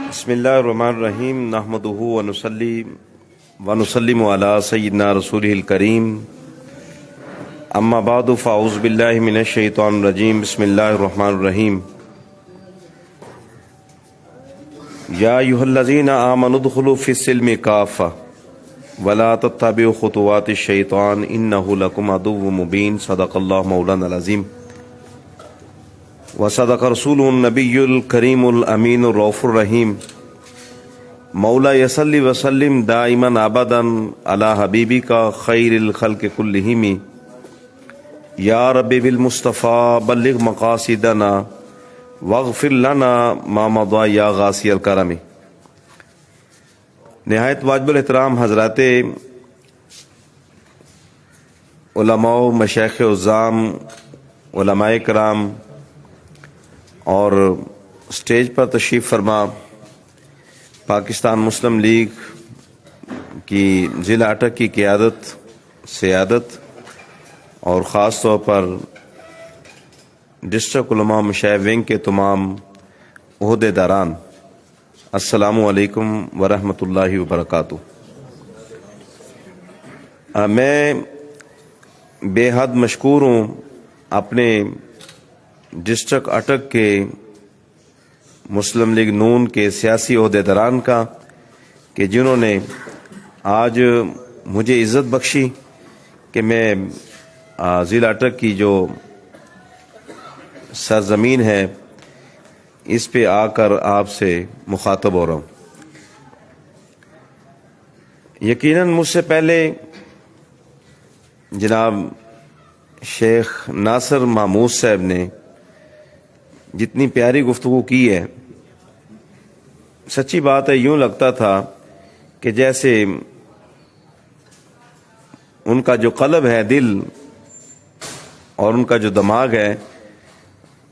بسم اللہ الرحمن الرحیم نحمدہ ونصلی ونسلم علی سیدنا رسولہ الکریم اما بعد فاعوذ باللہ من الشیطان الرجیم بسم اللہ الرحمن الرحیم یا ایھا الذین آمنوا ادخلوا فی السلم کافۃ ولا تتبعوا خطوات الشیطان انہ لکم عدو مبین صدق اللہ مولانا العظیم وصدق رسول النبی الکریم الامین الرؤوف الرحیم مولا یصلی وسلم دائما ابدا علی حبیبی کا خیر الخلق کلہم یا رب بالمصطفیٰ بلغ مقاصدنا واغفر لنا ما مضى یا غاصی الکرم۔ نہایت واجب الاحترام حضرات علماء و مشائخ عظام، علماء کرام اور اسٹیج پر تشریف فرما پاکستان مسلم لیگ کی ضلع اٹک کی قیادت، سیادت اور خاص طور پر ڈسٹرکٹ علماء مشاہد ونگ کے تمام عہدے داران، السلام علیکم ورحمۃ اللہ وبرکاتہ۔ میں بے حد مشکور ہوں اپنے ڈسٹرکٹ اٹک کے مسلم لیگ نون کے سیاسی عہدیداران کا کہ جنہوں نے آج مجھے عزت بخشی کہ میں ضلع اٹک کی جو سرزمین ہے اس پہ آ کر آپ سے مخاطب ہو رہا ہوں۔ یقیناً مجھ سے پہلے جناب شیخ ناصر محمود صاحب نے جتنی پیاری گفتگو کی ہے، سچی بات ہے یوں لگتا تھا کہ جیسے ان کا جو قلب ہے، دل اور ان کا جو دماغ ہے،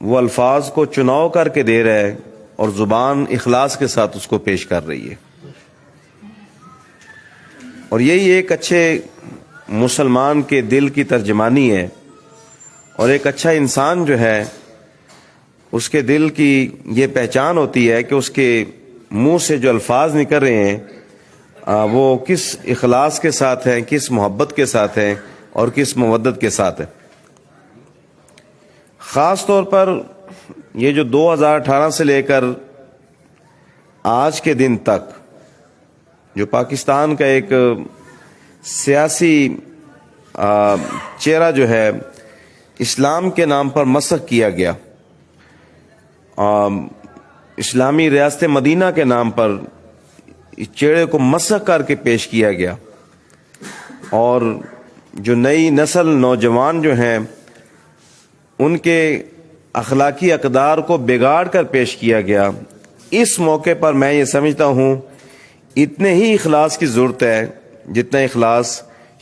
وہ الفاظ کو چناؤ کر کے دے رہا ہے اور زبان اخلاص کے ساتھ اس کو پیش کر رہی ہے، اور یہی ایک اچھے مسلمان کے دل کی ترجمانی ہے، اور ایک اچھا انسان جو ہے اس کے دل کی یہ پہچان ہوتی ہے کہ اس کے منہ سے جو الفاظ نکل رہے ہیں وہ کس اخلاص کے ساتھ ہیں، کس محبت کے ساتھ ہیں اور کس مودت کے ساتھ ہیں۔ خاص طور پر یہ جو 2018 سے لے کر آج کے دن تک جو پاکستان کا ایک سیاسی چہرہ جو ہے اسلام کے نام پر مسخ کیا گیا، اسلامی ریاست مدینہ کے نام پر اس چہرے کو مسخ کر کے پیش کیا گیا، اور جو نئی نسل نوجوان جو ہیں ان کے اخلاقی اقدار کو بگاڑ کر پیش کیا گیا۔ اس موقع پر میں یہ سمجھتا ہوں اتنے ہی اخلاص کی ضرورت ہے جتنا اخلاص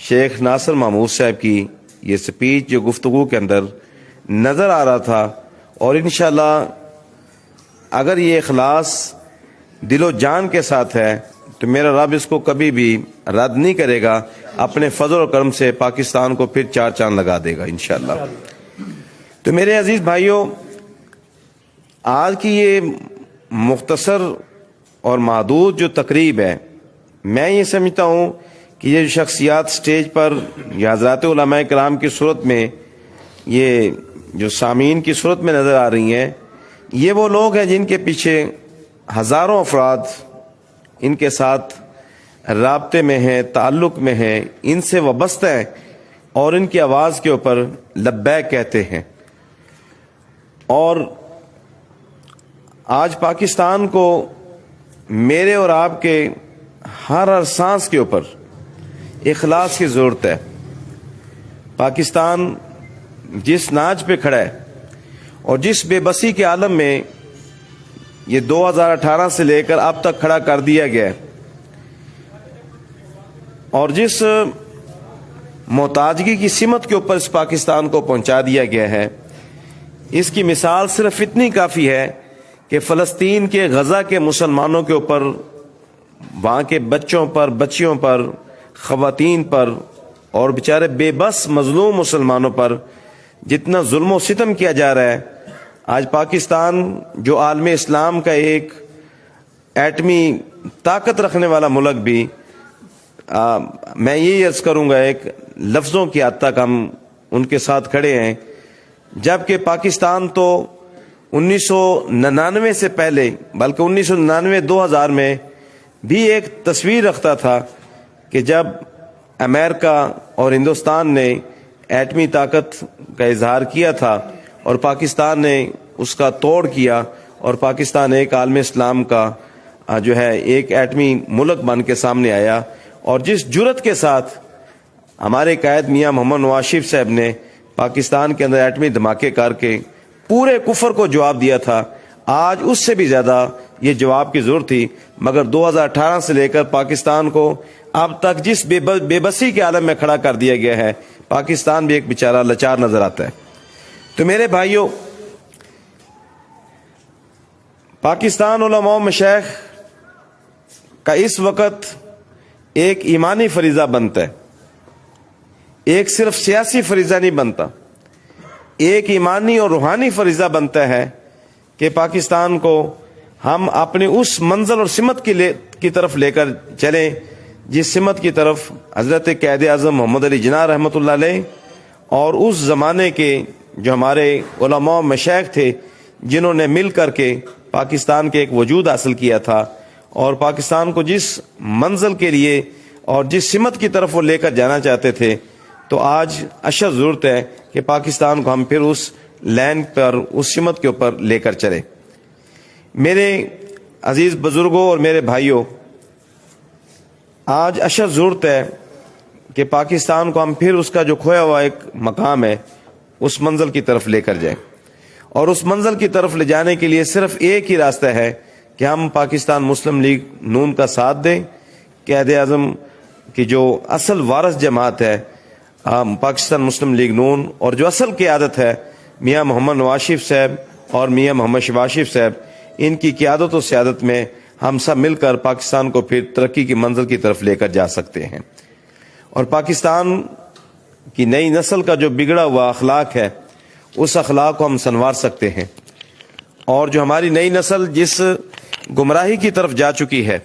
شیخ ناصر محمود صاحب کی یہ سپیچ جو گفتگو کے اندر نظر آ رہا تھا، اور انشاءاللہ اگر یہ اخلاص دل و جان کے ساتھ ہے تو میرا رب اس کو کبھی بھی رد نہیں کرے گا، اپنے فضل و کرم سے پاکستان کو پھر چار چاند لگا دے گا انشاءاللہ۔ تو میرے عزیز بھائیوں، آج کی یہ مختصر اور محدود جو تقریب ہے، میں یہ سمجھتا ہوں کہ یہ شخصیات سٹیج پر یا حضرات علماء کرام کی صورت میں، یہ جو سامعین کی صورت میں نظر آ رہی ہیں، یہ وہ لوگ ہیں جن کے پیچھے ہزاروں افراد ان کے ساتھ رابطے میں ہیں، تعلق میں ہیں، ان سے وابستہ ہیں اور ان کی آواز کے اوپر لبیک کہتے ہیں۔ اور آج پاکستان کو میرے اور آپ کے ہر سانس کے اوپر اخلاص کی ضرورت ہے۔ پاکستان جس ناج پہ کھڑا ہے اور جس بے بسی کے عالم میں یہ 2018 سے لے کر اب تک کھڑا کر دیا گیا ہے، اور جس محتاجگی کی سمت کے اوپر اس پاکستان کو پہنچا دیا گیا ہے، اس کی مثال صرف اتنی کافی ہے کہ فلسطین کے غزہ کے مسلمانوں کے اوپر، وہاں کے بچوں پر، بچیوں پر، خواتین پر اور بیچارے بے بس مظلوم مسلمانوں پر جتنا ظلم و ستم کیا جا رہا ہے، آج پاکستان جو عالم اسلام کا ایک ایٹمی طاقت رکھنے والا ملک بھی میں یہی عرض کروں گا، ایک لفظوں کی حد تک ہم ان کے ساتھ کھڑے ہیں، جبکہ پاکستان تو 1999 سے پہلے بلکہ 1999-2000 میں بھی ایک تصویر رکھتا تھا کہ جب امریکہ اور ہندوستان نے ایٹمی طاقت کا اظہار کیا تھا اور پاکستان نے اس کا توڑ کیا اور پاکستان ایک عالم اسلام کا جو ہے ایک ایٹمی ملک بن کے سامنے آیا، اور جس جرت کے ساتھ ہمارے قائد میاں محمد نواز شریف صاحب نے پاکستان کے اندر ایٹمی دھماکے کر کے پورے کفر کو جواب دیا تھا، آج اس سے بھی زیادہ یہ جواب کی ضرورت تھی، مگر 2018 سے لے کر پاکستان کو اب تک جس بے بسی کے عالم میں کھڑا کر دیا گیا ہے، پاکستان بھی ایک بیچارہ لاچار نظر آتا ہے۔ تو میرے بھائیوں، پاکستان علماء و مشائخ کا اس وقت ایک ایمانی فریضہ بنتا ہے، ایک صرف سیاسی فریضہ نہیں بنتا، ایک ایمانی اور روحانی فریضہ بنتا ہے کہ پاکستان کو ہم اپنے اس منزل اور سمت کی طرف لے کر چلیں جس سمت کی طرف حضرت قائد اعظم محمد علی جناح رحمۃ اللہ علیہ اور اس زمانے کے جو ہمارے علماء و مشائخ تھے جنہوں نے مل کر کے پاکستان کے ایک وجود حاصل کیا تھا، اور پاکستان کو جس منزل کے لیے اور جس سمت کی طرف وہ لے کر جانا چاہتے تھے، تو آج اشد ضرورت ہے کہ پاکستان کو ہم پھر اس لائن پر، اس سمت کے اوپر لے کر چلیں۔ میرے عزیز بزرگوں اور میرے بھائیوں، آج اشد ضرورت ہے کہ پاکستان کو ہم پھر اس کا جو کھویا ہوا ایک مقام ہے اس منزل کی طرف لے کر جائیں، اور اس منزل کی طرف لے جانے کے لیے صرف ایک ہی راستہ ہے کہ ہم پاکستان مسلم لیگ نون کا ساتھ دیں۔ قائد اعظم کی جو اصل وارث جماعت ہے پاکستان مسلم لیگ نون، اور جو اصل قیادت ہے میاں محمد نواز شریف صاحب اور میاں محمد شہباز شریف صاحب، ان کی قیادت و سیادت میں ہم سب مل کر پاکستان کو پھر ترقی کی منزل کی طرف لے کر جا سکتے ہیں، اور پاکستان کی نئی نسل کا جو بگڑا ہوا اخلاق ہے اس اخلاق کو ہم سنوار سکتے ہیں، اور جو ہماری نئی نسل جس گمراہی کی طرف جا چکی ہے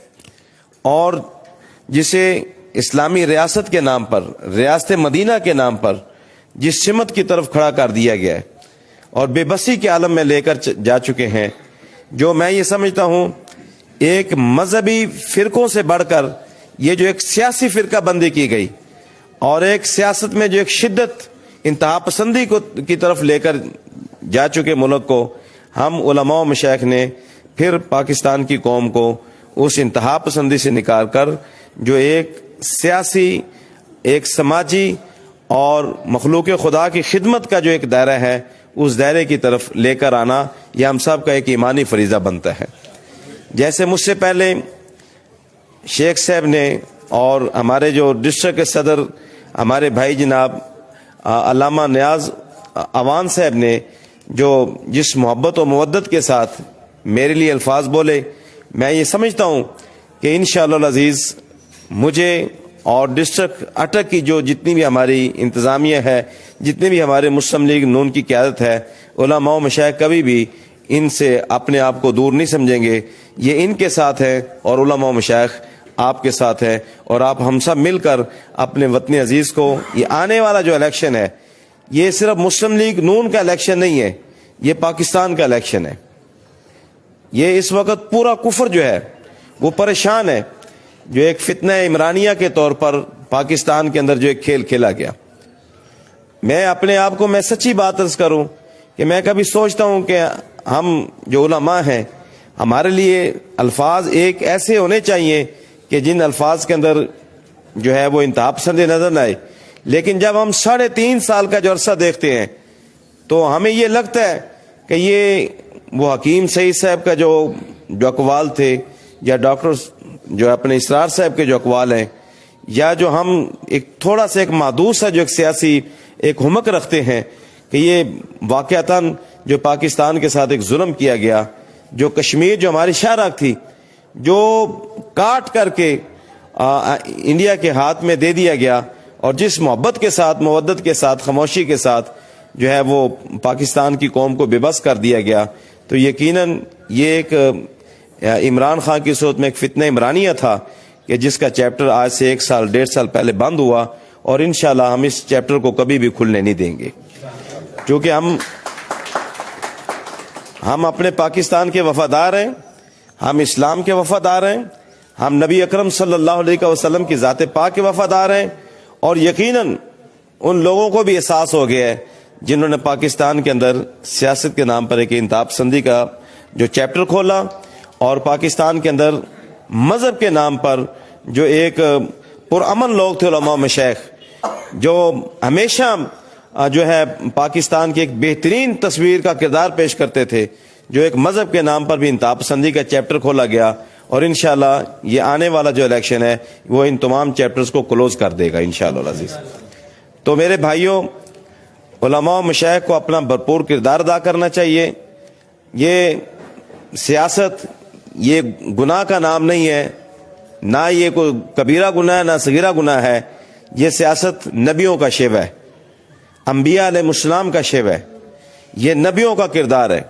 اور جسے اسلامی ریاست کے نام پر، ریاست مدینہ کے نام پر جس سمت کی طرف کھڑا کر دیا گیا ہے اور بے بسی کے عالم میں لے کر جا چکے ہیں، جو میں یہ سمجھتا ہوں ایک مذہبی فرقوں سے بڑھ کر یہ جو ایک سیاسی فرقہ بندی کی گئی اور ایک سیاست میں جو ایک شدت انتہا پسندی کی طرف لے کر جا چکے ملک کو، ہم علماء و مشائخ نے پھر پاکستان کی قوم کو اس انتہا پسندی سے نکال کر جو ایک سیاسی، ایک سماجی اور مخلوق خدا کی خدمت کا جو ایک دائرہ ہے اس دائرے کی طرف لے کر آنا، یہ ہم سب کا ایک ایمانی فریضہ بنتا ہے۔ جیسے مجھ سے پہلے شیخ صاحب نے اور ہمارے جو ڈسٹرکٹ کے صدر ہمارے بھائی جناب علامہ نیاز اوان صاحب نے جو جس محبت و مودت کے ساتھ میرے لیے الفاظ بولے، میں یہ سمجھتا ہوں کہ انشاءاللہ العزیز مجھے اور ڈسٹرکٹ اٹک کی جو جتنی بھی ہماری انتظامیہ ہے، جتنے بھی ہمارے مسلم لیگ نون کی قیادت ہے، علماء و مشائخ کبھی بھی ان سے اپنے آپ کو دور نہیں سمجھیں گے، یہ ان کے ساتھ ہے اور علماء و مشائخ آپ کے ساتھ ہے، اور آپ ہم سب مل کر اپنے وطن عزیز کو، یہ آنے والا جو الیکشن ہے یہ صرف مسلم لیگ نون کا الیکشن نہیں ہے، یہ پاکستان کا الیکشن ہے۔ یہ اس وقت پورا کفر جو ہے وہ پریشان ہے، جو ایک فتنہ عمرانیہ کے طور پر پاکستان کے اندر جو ایک کھیل کھیلا گیا۔ میں اپنے آپ کو، میں سچی بات عرض کروں کہ میں کبھی سوچتا ہوں کہ ہم جو علماء ہیں ہمارے لیے الفاظ ایک ایسے ہونے چاہیے کہ جن الفاظ کے اندر جو ہے وہ انتہا پسندی نظر نہ آئے، لیکن جب ہم 3.5 سال کا جو عرصہ دیکھتے ہیں تو ہمیں یہ لگتا ہے کہ یہ وہ حکیم سعید صاحب کا جو اقوال تھے، یا ڈاکٹر جو اپنے اسرار صاحب کے جو اقوال ہیں، یا جو ہم ایک تھوڑا سا ایک محدود سا جو ایک سیاسی ایک حمق رکھتے ہیں کہ یہ واقعتاً جو پاکستان کے ساتھ ایک ظلم کیا گیا، جو کشمیر جو ہماری شاہراہ تھی جو کاٹ کر کے انڈیا کے ہاتھ میں دے دیا گیا، اور جس محبت کے ساتھ، مودت کے ساتھ، خاموشی کے ساتھ جو ہے وہ پاکستان کی قوم کو بے بس کر دیا گیا، تو یقیناً یہ ایک عمران خان کی صورت میں ایک فتنہ عمرانیہ تھا کہ جس کا چیپٹر آج سے 1 سال 1.5 سال پہلے بند ہوا، اور انشاءاللہ ہم اس چیپٹر کو کبھی بھی کھلنے نہیں دیں گے، کیونکہ ہم اپنے پاکستان کے وفادار ہیں، ہم اسلام کے وفادار ہیں، ہم نبی اکرم صلی اللہ علیہ وسلم کی ذات پاک کے وفادار ہیں، اور یقیناً ان لوگوں کو بھی احساس ہو گیا ہے جنہوں نے پاکستان کے اندر سیاست کے نام پر ایک انتہا پسندی کا جو چیپٹر کھولا، اور پاکستان کے اندر مذہب کے نام پر جو ایک پرامن لوگ تھے علماء و مشائخ، جو ہمیشہ جو ہے پاکستان کی ایک بہترین تصویر کا کردار پیش کرتے تھے، جو ایک مذہب کے نام پر بھی انتہا پسندی کا چیپٹر کھولا گیا، اور انشاءاللہ یہ آنے والا جو الیکشن ہے وہ ان تمام چیپٹرز کو کلوز کر دے گا انشاءاللہ العزیز۔ تو میرے بھائیوں، علماء و مشائخ کو اپنا بھرپور کردار ادا کرنا چاہیے۔ یہ سیاست یہ گناہ کا نام نہیں ہے، نہ یہ کوئی کبیرہ گناہ ہے نہ صغیرہ گناہ ہے، یہ سیاست نبیوں کا شیوہ ہے، انبیاء علیہ السلام کا شیوہ ہے، یہ نبیوں کا کردار ہے۔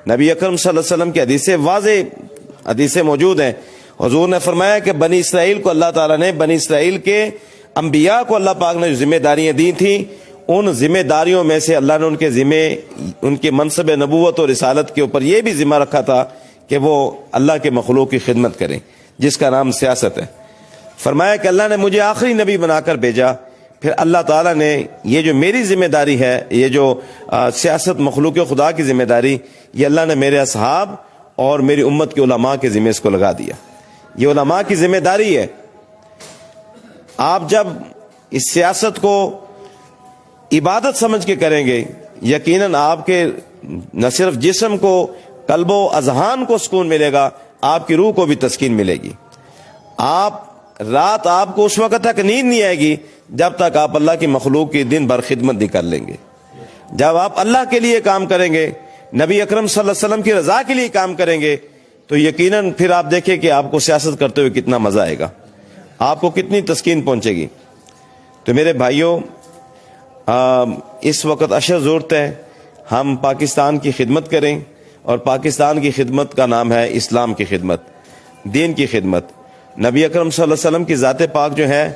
نبی اکرم صلی اللہ علیہ وسلم کی حدیثیں واضح حدیثیں موجود ہیں، حضور نے فرمایا کہ بنی اسرائیل کو اللہ تعالیٰ نے، بنی اسرائیل کے انبیاء کو اللہ پاک نے جو ذمہ داریاں دی تھیں، ان ذمہ داریوں میں سے اللہ نے ان کے ذمہ، ان کے منصب نبوت اور رسالت کے اوپر یہ بھی ذمہ رکھا تھا کہ وہ اللہ کے مخلوق کی خدمت کریں، جس کا نام سیاست ہے۔ فرمایا کہ اللہ نے مجھے آخری نبی بنا کر بھیجا، پھر اللہ تعالیٰ نے یہ جو میری ذمہ داری ہے، یہ جو سیاست مخلوق خدا کی ذمہ داری، یہ اللہ نے میرے اصحاب اور میری امت کے علماء کے ذمہ اس کو لگا دیا۔ یہ علماء کی ذمہ داری ہے۔ آپ جب اس سیاست کو عبادت سمجھ کے کریں گے، یقیناً آپ کے نہ صرف جسم کو، قلب و اذہان کو سکون ملے گا، آپ کی روح کو بھی تسکین ملے گی۔ رات آپ کو اس وقت تک نیند نہیں آئے گی جب تک آپ اللہ کی مخلوق کی دن بھر خدمت نہیں کر لیں گے۔ جب آپ اللہ کے لیے کام کریں گے، نبی اکرم صلی اللہ علیہ وسلم کی رضا کے لیے کام کریں گے، تو یقیناً پھر آپ دیکھیں کہ آپ کو سیاست کرتے ہوئے کتنا مزہ آئے گا، آپ کو کتنی تسکین پہنچے گی۔ تو میرے بھائیوں، اس وقت اشد ضرورت ہے ہم پاکستان کی خدمت کریں، اور پاکستان کی خدمت کا نام ہے اسلام کی خدمت، دین کی خدمت۔ نبی اکرم صلی اللہ علیہ وسلم کی ذات پاک جو ہے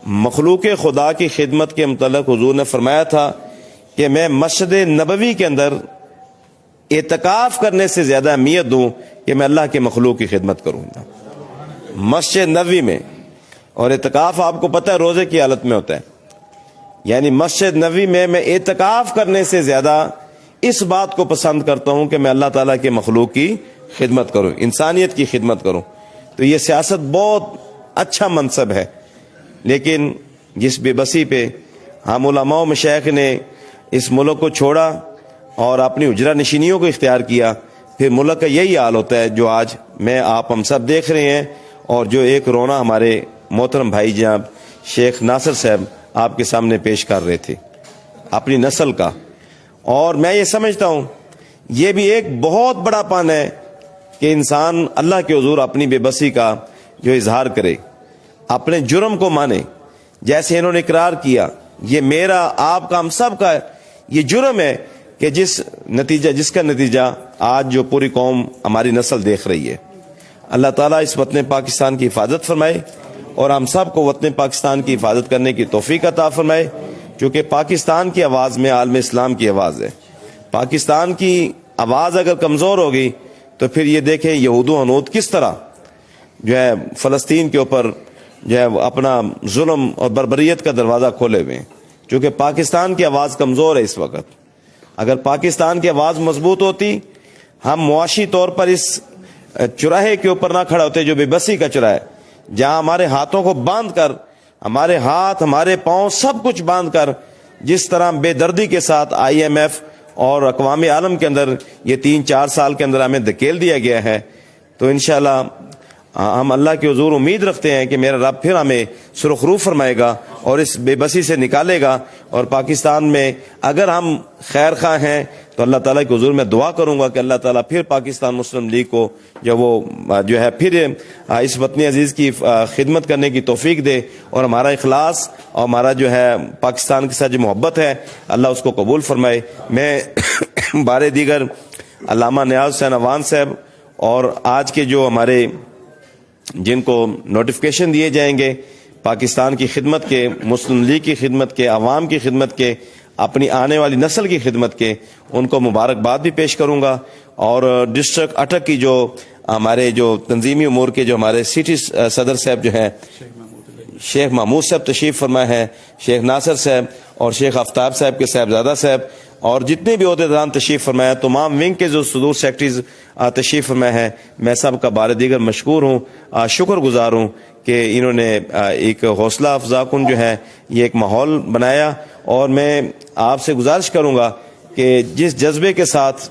مخلوق خدا کی خدمت کے متعلق حضور نے فرمایا تھا کہ میں مسجد نبوی کے اندر اعتکاف کرنے سے زیادہ اہمیت دوں کہ میں اللہ کے مخلوق کی خدمت کروں گا مسجد نبوی میں۔ اور اعتکاف آپ کو پتہ ہے روزے کی حالت میں ہوتا ہے، یعنی مسجد نبوی میں اعتکاف کرنے سے زیادہ اس بات کو پسند کرتا ہوں کہ میں اللہ تعالیٰ کے مخلوق کی خدمت کروں، انسانیت کی خدمت کروں۔ تو یہ سیاست بہت اچھا منصب ہے، لیکن جس بے بسی پہ ہم علماء و مشائخ نے اس ملک کو چھوڑا اور اپنی اجرا نشینیوں کو اختیار کیا، پھر ملک کا یہی حال ہوتا ہے جو آج میں آپ ہم سب دیکھ رہے ہیں، اور جو ایک رونا ہمارے محترم بھائی جناب شیخ ناصر صاحب آپ کے سامنے پیش کر رہے تھے اپنی نسل کا۔ اور میں یہ سمجھتا ہوں یہ بھی ایک بہت بڑا پن ہے کہ انسان اللہ کے حضور اپنی بے بسی کا جو اظہار کرے، اپنے جرم کو مانے، جیسے انہوں نے اقرار کیا یہ میرا، آپ کا، ہم سب کا یہ جرم ہے کہ جس کا نتیجہ آج جو پوری قوم ہماری نسل دیکھ رہی ہے۔ اللہ تعالیٰ اس وطن پاکستان کی حفاظت فرمائے، اور ہم سب کو وطن پاکستان کی حفاظت کرنے کی توفیق عطا فرمائے، کیونکہ پاکستان کی آواز میں عالم اسلام کی آواز ہے۔ پاکستان کی آواز اگر کمزور ہوگی تو پھر یہ دیکھیں یہود و حنود کس طرح جو ہے فلسطین کے اوپر جو ہے اپنا ظلم اور بربریت کا دروازہ کھولے ہوئے ہیں، کیونکہ پاکستان کی آواز کمزور ہے اس وقت۔ اگر پاکستان کی آواز مضبوط ہوتی، ہم معاشی طور پر اس چراہے کے اوپر نہ کھڑا ہوتے جو بے بسی کا چراہا ہے، جہاں ہمارے ہاتھوں کو باندھ کر، ہمارے ہاتھ ہمارے پاؤں سب کچھ باندھ کر، جس طرح بے دردی کے ساتھ IMF اور اقوام عالم کے اندر یہ 3-4 سال کے اندر ہمیں دھکیل دیا گیا ہے، تو انشاءاللہ ہم اللہ کے حضور امید رکھتے ہیں کہ میرا رب پھر ہمیں سرخ رو فرمائے گا اور اس بے بسی سے نکالے گا، اور پاکستان میں اگر ہم خیر خواہ ہیں تو اللہ تعالیٰ کے حضور میں دعا کروں گا کہ اللہ تعالیٰ پھر پاکستان مسلم لیگ کو جو ہے پھر اس وطن عزیز کی خدمت کرنے کی توفیق دے، اور ہمارا اخلاص اور ہمارا جو ہے پاکستان کے ساتھ جو محبت ہے اللہ اس کو قبول فرمائے۔ میں بارے دیگر علامہ نیاز حسین عوان صاحب اور آج کے جو ہمارے جن کو نوٹیفکیشن دیے جائیں گے پاکستان کی خدمت کے، مسلم لیگ کی خدمت کے، عوام کی خدمت کے، اپنی آنے والی نسل کی خدمت کے، ان کو مبارکباد بھی پیش کروں گا. اور ڈسٹرکٹ اٹک کی جو ہمارے جو تنظیمی امور کے جو ہمارے سٹی صدر صاحب جو ہیں شیخ محمود صاحب تشریف فرما ہے، شیخ ناصر صاحب اور شیخ آفتاب صاحب کے صاحبزادہ صاحب اور جتنے بھی عہدیداران تشریف فرمایا، تمام ونگ کے جو صدور سیکرٹریز تشریف فرمائے ہیں، میں سب کا بار دیگر مشکور ہوں، شکر گزار ہوں کہ انہوں نے ایک حوصلہ افزا کن جو ہے یہ ایک ماحول بنایا. اور میں آپ سے گزارش کروں گا کہ جس جذبے کے ساتھ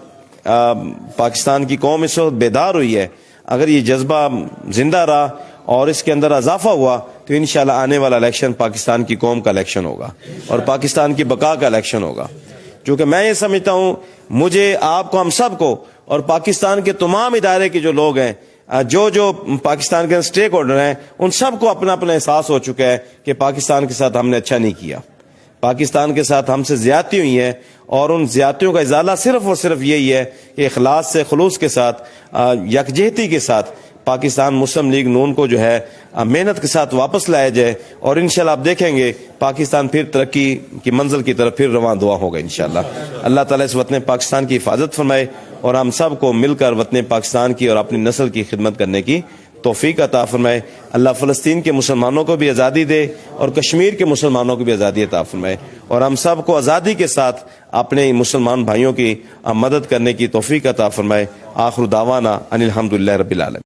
پاکستان کی قوم اس وقت بیدار ہوئی ہے، اگر یہ جذبہ زندہ رہا اور اس کے اندر اضافہ ہوا تو انشاءاللہ آنے والا الیکشن پاکستان کی قوم کا الیکشن ہوگا اور پاکستان کی بقا کا الیکشن ہوگا. کیونکہ میں یہ سمجھتا ہوں، مجھے، آپ کو، ہم سب کو اور پاکستان کے تمام ادارے کے جو لوگ ہیں، جو پاکستان کے سٹیک ہولڈر ہیں، ان سب کو اپنا اپنا احساس ہو چکا ہے کہ پاکستان کے ساتھ ہم نے اچھا نہیں کیا، پاکستان کے ساتھ ہم سے زیادتی ہوئی ہیں. اور ان زیادتیوں کا ازالہ صرف اور صرف یہی ہے کہ اخلاص سے، خلوص کے ساتھ، یکجہتی کے ساتھ پاکستان مسلم لیگ نون کو جو ہے محنت کے ساتھ واپس لایا جائے. اور انشاءاللہ آپ دیکھیں گے پاکستان پھر ترقی کی منزل کی طرف پھر رواں دعا ہوگا انشاءاللہ. اللہ تعالیٰ اس وطن پاکستان کی حفاظت فرمائے اور ہم سب کو مل کر وطن پاکستان کی اور اپنی نسل کی خدمت کرنے کی توفیق عطا فرمائے. اللہ فلسطین کے مسلمانوں کو بھی آزادی دے اور کشمیر کے مسلمانوں کو بھی آزادی عطا فرمائے اور ہم سب کو آزادی کے ساتھ اپنے مسلمان بھائیوں کی مدد کرنے کی توفیق عطا فرمائے. آخر دعوانا ان الحمدللہ رب العالمین.